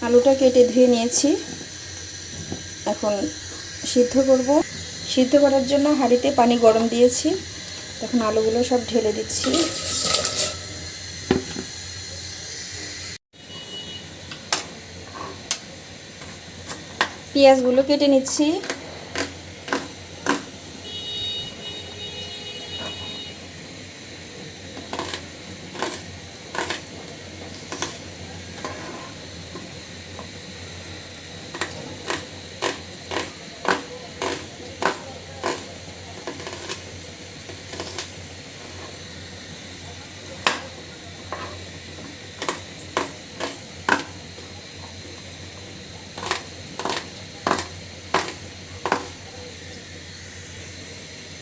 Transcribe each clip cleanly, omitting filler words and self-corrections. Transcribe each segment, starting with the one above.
আলুটা কেটে ধুয়ে নিয়েছি, এখন সিদ্ধ করব। সিদ্ধ করার জন্য হাঁড়িতে পানি গরম দিয়েছি, এখন আলুগুলো সব ঢেলে দিচ্ছি। পেঁয়াজগুলো কেটে নিচ্ছি।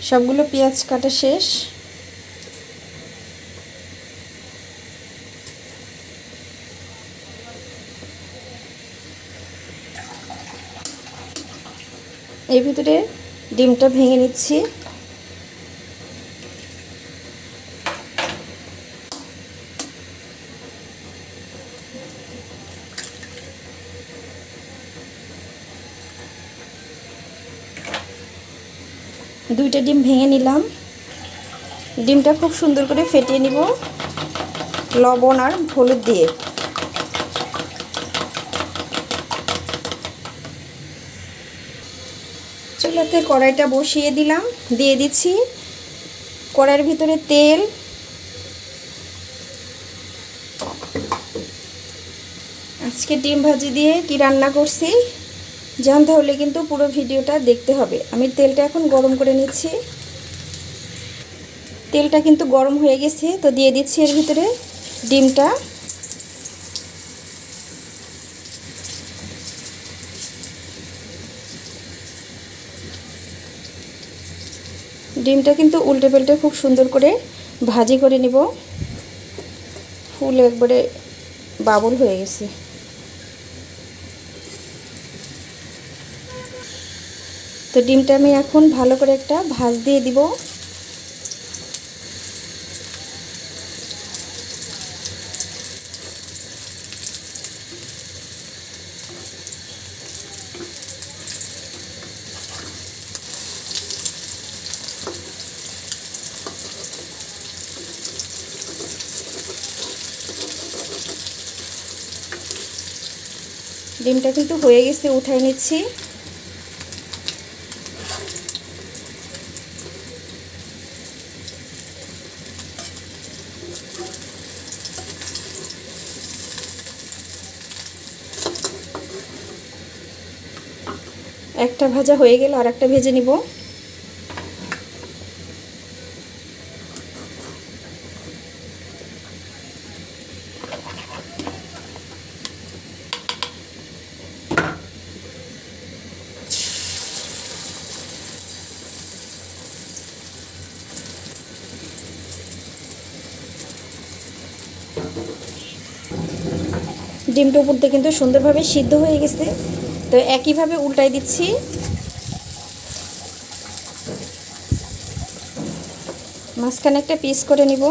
সবগুলো পেঁয়াজ কাটা শেষ। এর ভিতরে ডিমটা ভেঙে নিচ্ছি। দুইটা ডিম ভেঙে নিলাম। ডিমটা খুব সুন্দর করে ফেটিয়ে নিব লবণ আর হলুদ দিয়ে। চুলাতে কড়াইটা বসিয়ে দিলাম, দিয়ে দিচ্ছি কড়াইয়ের ভিতরে তেল। আজকে ডিম ভাজি দিয়ে কি রান্না করছি জানতে হলে কিন্তু পুরো ভিডিওটা দেখতে হবে। আমি তেলটা এখন গরম করে নিচ্ছি। তেলটা কিন্তু গরম হয়ে গেছে, তো দিয়ে দিচ্ছি এর ভিতরে ডিমটা। ডিমটা কিন্তু উল্টে পাল্টে খুব সুন্দর করে ভাজি করে নিব। ফুল একবারে বাবুল হয়ে গেছে। তো ডিমটা আমি এখন ভালো করে একটা ভাজ দিয়ে দিব। ডিমটা কিন্তু হয়ে গেছে, উঠাই নিচ্ছি। একটা ভাজা হয়ে গেল, আর একটা ভেজে নিব। ডিমটা উপর দিয়ে কিন্তু সুন্দরভাবে সিদ্ধ হয়ে গেছে, তো একইভাবে উল্টাই দিচ্ছি। মাঝখানে একটা পিস করে নিব।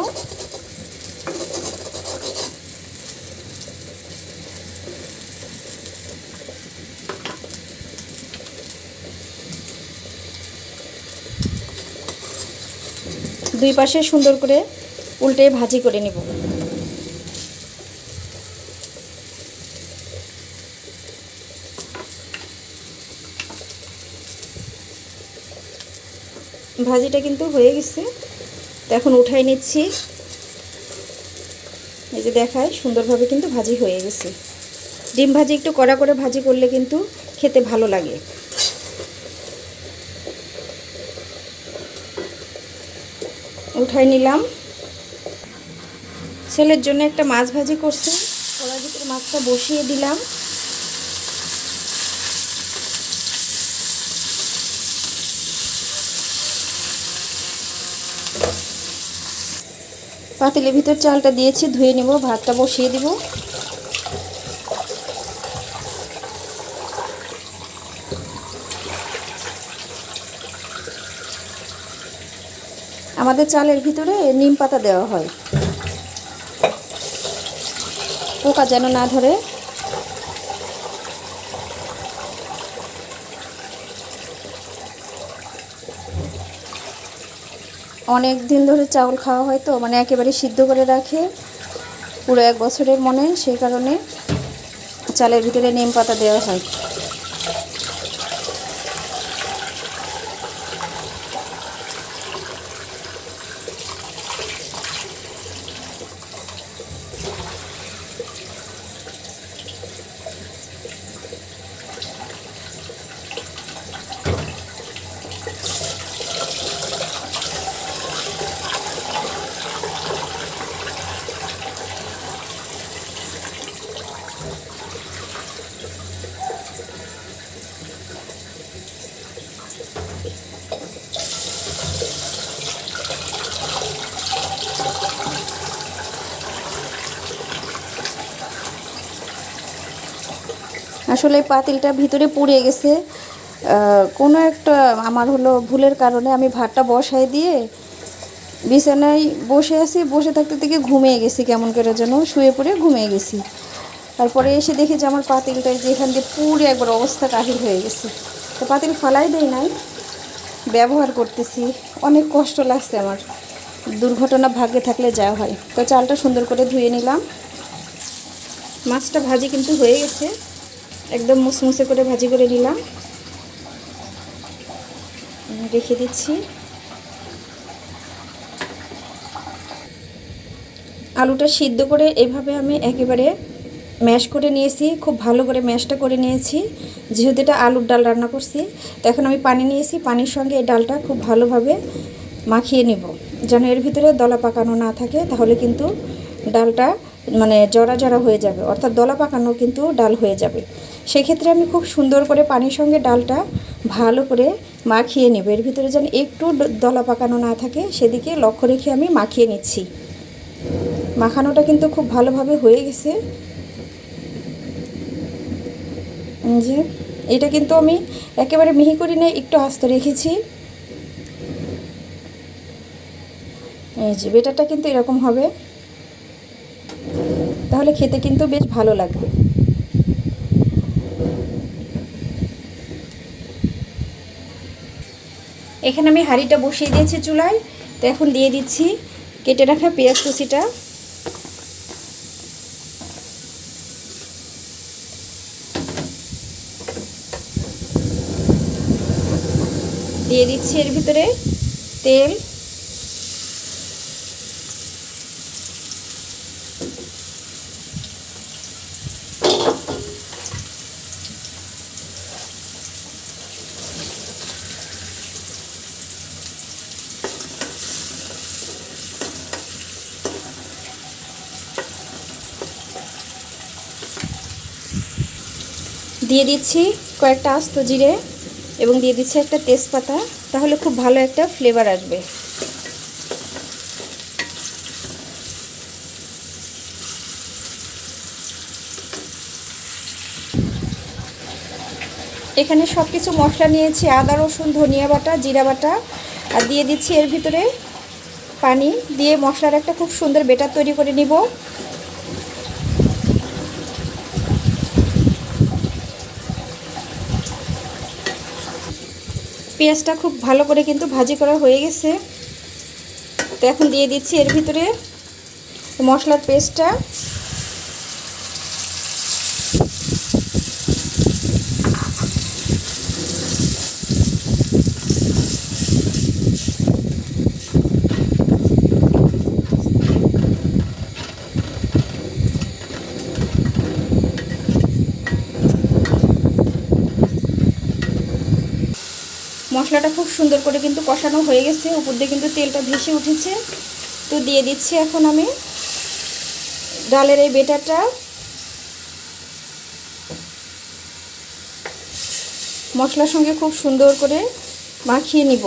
দুই পাশে সুন্দর করে উল্টে ভাজি করে নিব। ভাজিটা কিন্তু হয়ে গেছে, তো এখন উঠাই নিচ্ছি। এই যে দেখায় সুন্দরভাবে কিন্তু ভাজি হয়ে গেছে। ডিম ভাজি একটু কড়া করে ভাজি করলে কিন্তু খেতে ভালো লাগে। উঠাই নিলাম। ছেলের জন্য একটা মাছ ভাজি করছি, কড়াইয়ের ভিতরে মাছটা বসিয়ে দিলাম। পাতিলের ভিতর চালটা দিয়েছি, ধুয়ে নেব। ভাতটা বসিয়ে দিব। আমাদের চালের ভিতরে নিম পাতা দেওয়া হয়, পোকা যেন না ধরে। অনেক দিন ধরে চাউল খাওয়া হয় তো, মানে একেবারে সিদ্ধ করে রাখে পুরো 1 বছরের মনে, সেই কারণে চালের ভিতরে নিম পাতা দেওয়া হয়। আসলে পাতিলটা ভিতরে পুড়ে গেছে, কোনো একটা আমার হলো ভুলের কারণে আমি ভাতটা বসাই দিয়ে বিছানায় বসে আছি, বসে থাকতে থেকে ঘুমিয়ে গেছি, কেমন করে যেন শুয়ে পড়ে ঘুমিয়ে গেছি। তারপরে এসে দেখি যে আমার পাতিলটা যেখান দিয়ে পুড়ে একবার অবস্থা কাহিল হয়ে গেছে। তো পাতিল ফালাই দেই নাই, ব্যবহার করতেছি, অনেক কষ্ট লাগছে আমার। দুর্ঘটনা ভাগ্যে থাকলে যা হয়। তো চালটা সুন্দর করে ধুয়ে নিলাম। মাছটা ভাজি কিন্তু হয়ে গেছে, একদম মুসমুসে করে ভাজি করে নিলাম, রেখে দিচ্ছি। আলুটা সিদ্ধ করে এভাবে আমি একেবারে ম্যাশ করে নিয়েছি, খুব ভালো করে ম্যাশটা করে নিয়েছি, যেহেতু এটা আলুর ডাল রান্না করছি। তো এখন আমি পানি নিয়েছি, পানির সঙ্গে এই ডালটা খুব ভালোভাবে মাখিয়ে নেব, যেন এর ভিতরে দলা পাকানো না থাকে, তাহলে কিন্তু ডালটা মানে জড়া জড়া হয়ে যাবে, অর্থাৎ দলা পাকানো কিন্তু ডাল হয়ে যাবে। সেক্ষেত্রে আমি খুব সুন্দর করে পানির সঙ্গে ডালটা ভালো করে মাখিয়ে নেব, এর ভিতরে যেন একটু দলা পাকানো না থাকে সেদিকে লক্ষ্য রেখে আমি মাখিয়ে নিচ্ছি। মাখানোটা কিন্তু খুব ভালোভাবে হয়ে গেছে। যে এটা কিন্তু আমি একেবারে মিহি করে নিয়ে একটু আস্ত রেখেছি। এই যে বেটারটা কিন্তু এরকম হবে, তাহলে খেতে কিন্তু বেশ ভালো লাগবে। এখানে আমি হাঁড়িটা বসিয়ে দিয়েছি চুলায়। তো এখন দিয়ে দিচ্ছি কেটে রাখা পেঁয়াজ কুচিটা, দিয়ে দিচ্ছি এর ভিতরে তেল, দিয়ে দিচ্ছি কয়েকটা আস্ত জিরে এবং দিয়ে দিচ্ছি একটা তেজপাতা, তাহলে খুব ভালো একটা ফ্লেভার আসবে। এখানে সব কিছু মশলা নিয়েছি, আদা রসুন ধনিয়া বাটা জিরা বাটা, আর দিয়ে দিচ্ছি এর ভিতরে পানি, দিয়ে মশলার একটা খুব সুন্দর বেটার তৈরি করে নিব। পেঁয়াজটা খুব ভালো করে কিন্তু ভাজি করা হয়ে গেছে। তো এখন দিয়ে দিচ্ছি এর ভিতরে মশলার পেস্টটা, মশলাটা খুব সুন্দর করে কিন্তু কষানো হয়ে গেছে, উপর দিয়ে কিন্তু তেলটা ভেসে উঠেছে। তো দিয়ে দিচ্ছি এখন আমি ডালের এই বেটারটা, মশলার সঙ্গে খুব সুন্দর করে মাখিয়ে নিব।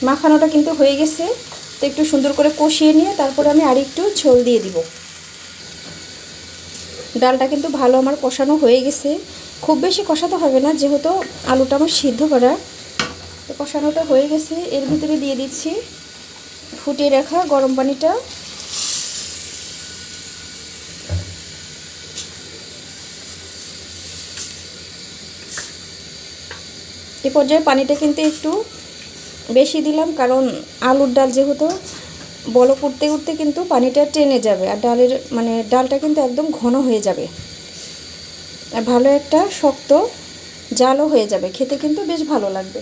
মাখানোটা কিন্তু হয়ে গেছে। তো একটু সুন্দর করে কষিয়ে নিয়ে তারপরে আমি আরেকটু ঝোল দিয়ে দিব। ডালটা কিন্তু ভালো আমার কষানো হয়ে গেছে, খুব বেশি কষাতে হবে না, যেহেতু আলুটা আমার সিদ্ধ করা। তো কষানোটা হয়ে গেছে, এর ভিতরে দিয়ে দিচ্ছি ফুটিয়ে রাখা গরম পানিটা এই পর্যায়ে পানিটা কিন্তু একটু বেশি দিলাম, কারণ আলুর ডাল যেহেতু বড় করতে করতে কিন্তু পানিটা টেনে যাবে, আর ডালের মানে ডালটা কিন্তু একদম ঘন হয়ে যাবে, আর ভালো একটা শক্ত জালও হয়ে যাবে, খেতে কিন্তু বেশ ভালো লাগবে।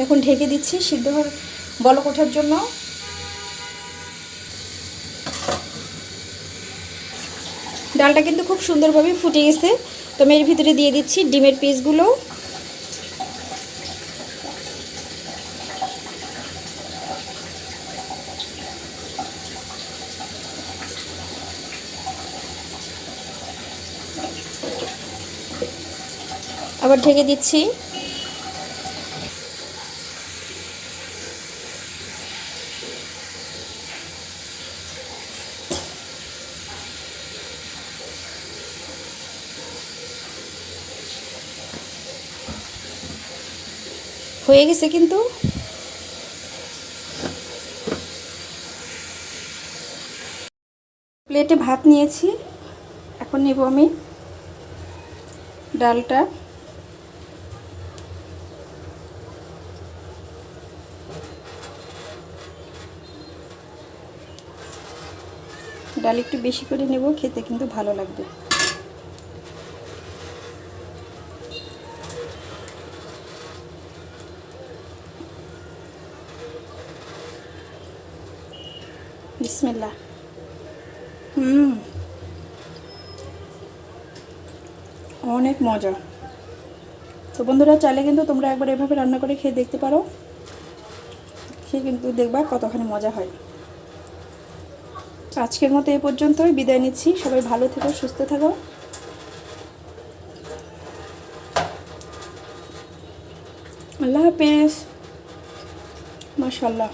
এখন ঢেকে দিচ্ছি সিদ্ধ হওয়ার বলক ওঠার জন্য। ডালটা কিন্তু খুব সুন্দরভাবে ফুটে গেছে, তো আমি এর ভিতরে দিয়ে দিচ্ছি ডিমের পিসগুলো। আবার ঢেকে দিচ্ছি। হয়ে গেছে কিন্তু। প্লেটে ভাত নিয়েছি, এখন নেব আমি ডালটা। ডাল একটু বেশি করে নেব, খেতে কিন্তু ভালো লাগবে। বিসমিল্লাহ। অনেক মজা। তো বন্ধুরা, চাইলে কিন্তু তোমরা একবার এভাবে রান্না করে খেয়ে দেখতে পারো, খেয়ে কিন্তু দেখবা কতখানি মজা হয়। আজকের মতো এই পর্যন্তই, বিদায় নিচ্ছি। সবাই ভালো থেকো, সুস্থ থাকো। আল্লাহ হাফেজ। মাশাআল্লাহ।